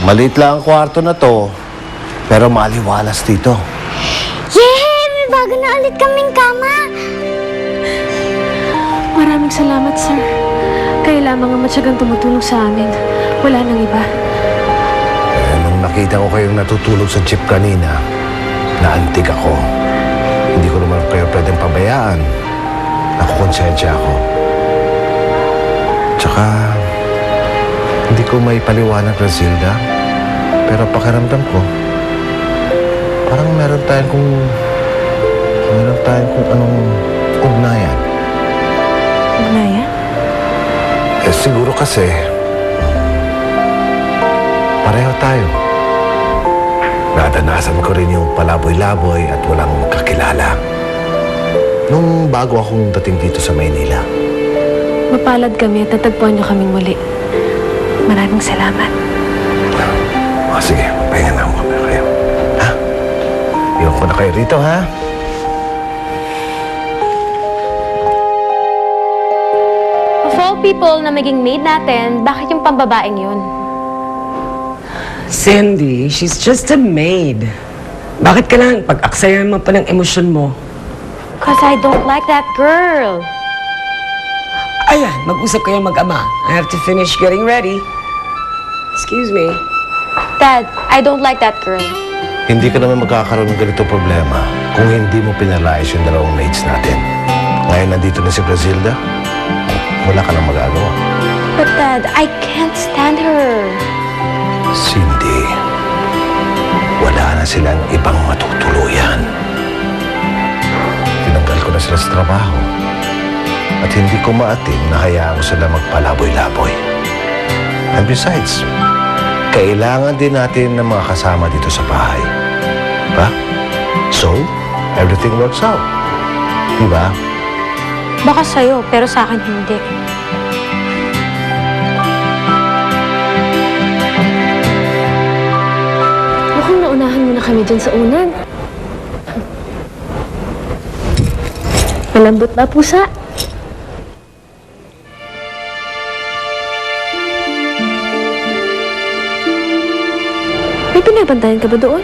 Maliit lang ang kwarto na to, pero maliwalas dito. Yay! May bago na ulit kaming kama! Maraming salamat, sir. Kayo lamang ang matyagang tumutulong sa amin. Wala nang iba. Nung nakita ko kayong natutulog sa jeep kanina, naantig ako. Hindi ko naman kayo pwedeng pabayaan. Nakukonsensya ako. Tsaka, hindi ko may paliwanag, Rosilda. Pero pakiramdam ko, parang meron tayong kung anong ugnayan. Ugnayan? Siguro kasi, pareho tayo. Nadanasan ko rin yung palaboy-laboy at walang kakilala. Nung bago akong dating dito sa Maynila. Mapalad kami at natagpuan niyo kaming muli. Maraming salamat. Sige, pahinga na muna kayo. Ha? Iwan ko na kayo rito, ha? Of all people na maging maid natin, bakit yung pambabaeng yun? Cindy, she's just a maid. Bakit kailangan pag-aksayan mo pa ng emosyon mo? Cause I don't like that girl. Ayan, mag-usap kayo mag-ama. I have to finish getting ready. Excuse me. Dad, I don't like that girl. Hindi ka naman magkakaroon ng ganito problema kung hindi mo pinalayas yung dalawang maids natin. Ngayon nandito na si Brazilda, wala ka nang magagawa. But Dad, I can't stand her. Cindy, wala na silang ibang matutuluyan. Tinanggal ko na sila sa trabaho at hindi ko maatim na hayaan ko sila magpalaboy-laboy. And besides, kailangan din natin ng mga kasama dito sa bahay. Diba? So, everything works out. Diba? Baka sa'yo, pero sa akin hindi. Mukhang naunahan mo na kami dyan sa unan. Malambot ba, pusa? May pinabantayan ka ba doon?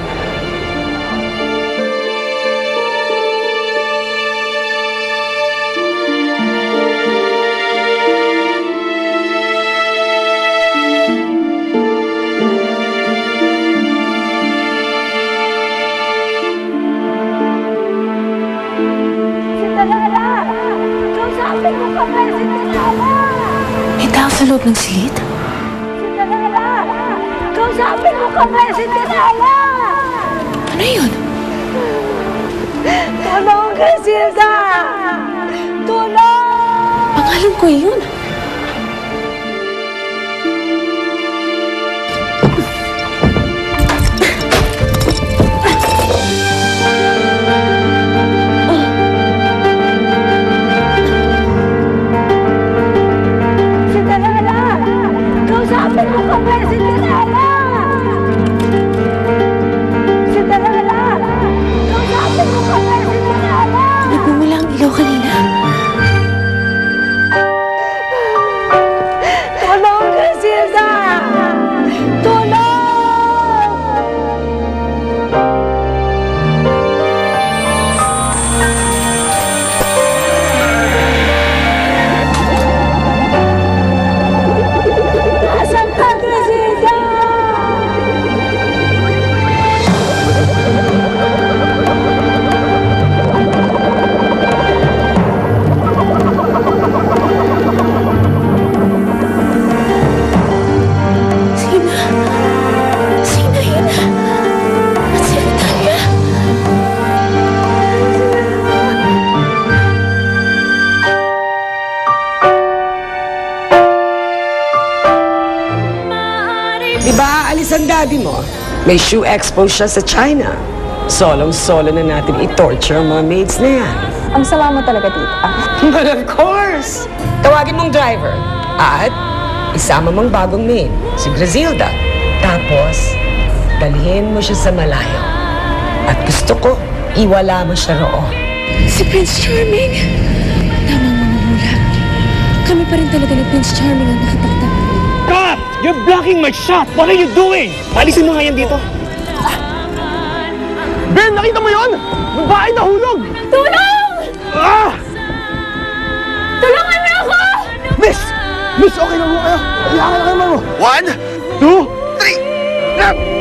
May tao sa loob ng silid? Kausapin mo kami, Cinderella! Ano yun? Tulong, Griselda! Tulong! Pangalan ko yun. Cinderella! Kausapin mo kami, Cinderella! Cinderella! Kausapin mo kami, Cinderella! Nagmumula ang ilaw kanina. Tulong, Griselda! Tulong! Nasaan ka, Griselda? Sina? Sina yun? At si Natalia? Di ba aalis ang daddy mo? May shoe expo siya sa China. Solong-solo na natin i-torture ang mga maids na yan. Ang salamat talaga, tita. But of course! Tawagin mong driver. At isama mong bagong maid, si Griselda. Tapos, dalhin mo siya sa malayo. At gusto ko, iwala mo siya roon. Si Prince Charming. Tamang mamamula. Kami pa rin talaga ni Prince Charming ang nakatakda. Stop! You You're blocking my shot! What are you doing? Palisin mo nga yan dito. Ben, nakita mo yon? Babae nahulog! Tulong! Ah! Tulungan niyo ako! Miss! Miss, okay lang mo kayo. Iyakan na kayo mo. 1, 2, 3!